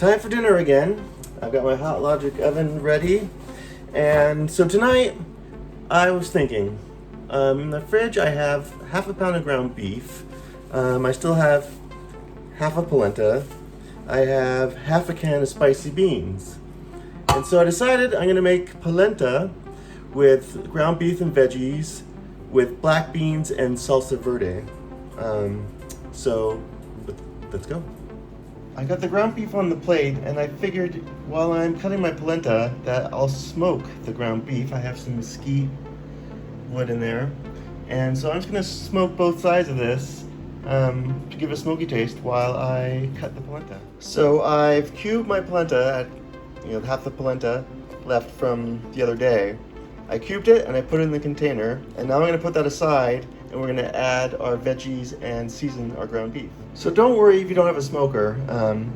Time for dinner again. I've got my Hot Logic oven ready. And so tonight, I was thinking, in the fridge I have half a pound of ground beef. I still have half a polenta. I have half a can of spicy beans. And so I decided I'm gonna make polenta with ground beef and veggies with black beans and salsa verde. So let's go. I got the ground beef on the plate, and I figured while I'm cutting my polenta that I'll smoke the ground beef. I have some mesquite wood in there, and so I'm just gonna smoke both sides of this to give a smoky taste while I cut the polenta. So I've cubed my polenta at half the polenta left from the other day. I cubed it and I put it in the container, and now I'm gonna put that aside and we're gonna add our veggies and season our ground beef. So don't worry if you don't have a smoker.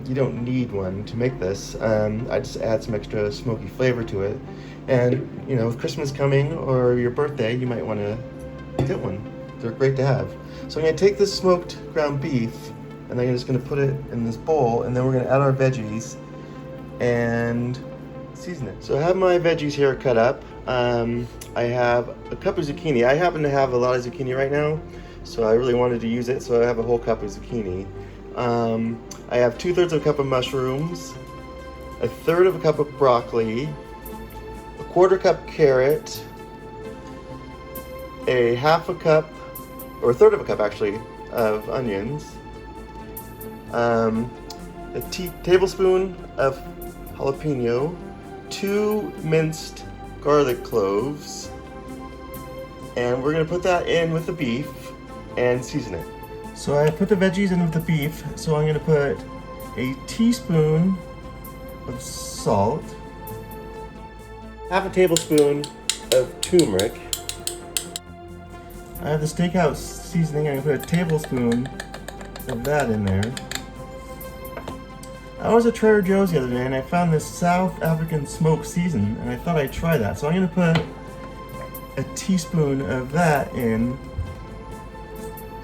You don't need one to make this. I just add some extra smoky flavor to it. And with Christmas coming or your birthday, you might wanna get one. They're great to have. So I'm gonna take this smoked ground beef and I'm just gonna put it in this bowl, and then we're gonna add our veggies and season it. So I have my veggies here cut up. I have a cup of zucchini. I happen to have a lot of zucchini right now, so I really wanted to use it, so I have a whole cup of zucchini. I have 2/3 of a cup of mushrooms, 1/3 of a cup of broccoli, 1/4 cup carrot, a 1/2 cup, or 1/3 of a cup actually, of onions, a tablespoon of jalapeno, 2 minced garlic cloves, and we're gonna put that in with the beef and season it. So I put the veggies in with the beef, so I'm gonna put a teaspoon of salt, 1/2 tablespoon of turmeric. I have the steakhouse seasoning. I'm gonna put a tablespoon of that in there. I was at Trader Joe's the other day and I found this South African smoked season, and I thought I'd try that. So I'm gonna put a teaspoon of that in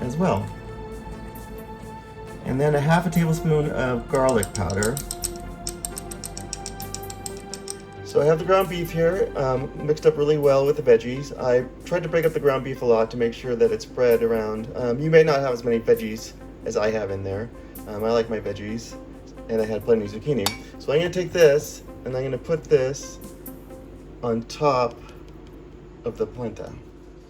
as well. And then a 1/2 tablespoon of garlic powder. So I have the ground beef here, mixed up really well with the veggies. I tried to break up the ground beef a lot to make sure that it's spread around. You may not have as many veggies as I have in there. I like my veggies, and I had plenty of zucchini. So I'm gonna take this, and I'm gonna put this on top of the polenta.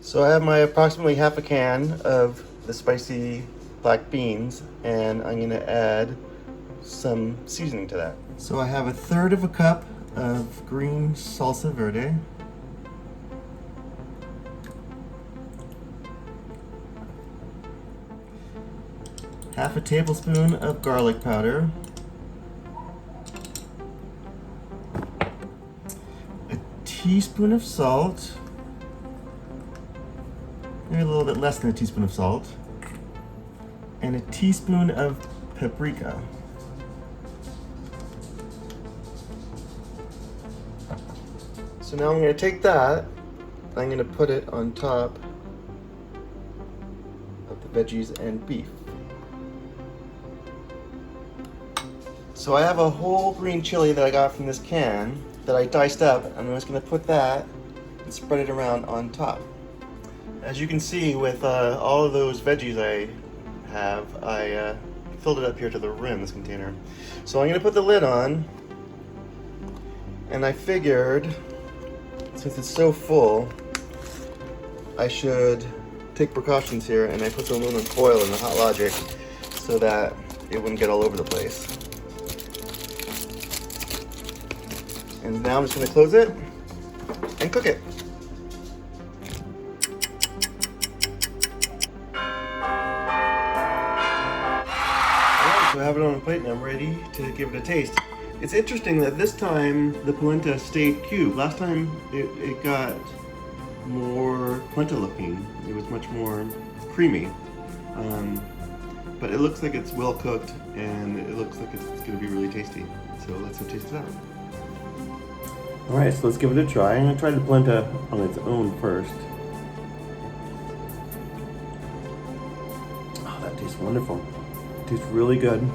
So I have my approximately 1/2 can of the spicy black beans, and I'm gonna add some seasoning to that. So I have 1/3 of a cup of green salsa verde, half a tablespoon of garlic powder, a teaspoon of salt, maybe a little bit less than a teaspoon of salt, and a teaspoon of paprika. So now I'm going to take that, I'm going to put it on top of the veggies and beef. So I have a whole green chili that I got from this can that I diced up, and I'm just going to put that and spread it around on top. As you can see, with all of those veggies I have, I filled it up here to the rim, this container. So I'm going to put the lid on, and I figured, since it's so full, I should take precautions here, and I put some aluminum foil in the Hot Logic so that it wouldn't get all over the place. And now I'm just going to close it and cook it. Alright, so I have it on the plate and I'm ready to give it a taste. It's interesting that this time the polenta stayed cubed. Last time it got more polenta looking. It was much more creamy. But it looks like it's well cooked, and it looks like it's going to be really tasty. So let's go taste it out. Alright, so let's give it a try. I'm going to try the polenta on its own first. Oh, that tastes wonderful. It tastes really good.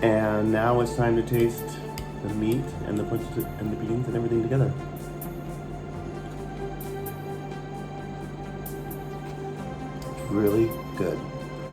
And now it's time to taste the meat and the and the beans and everything together. It's really good.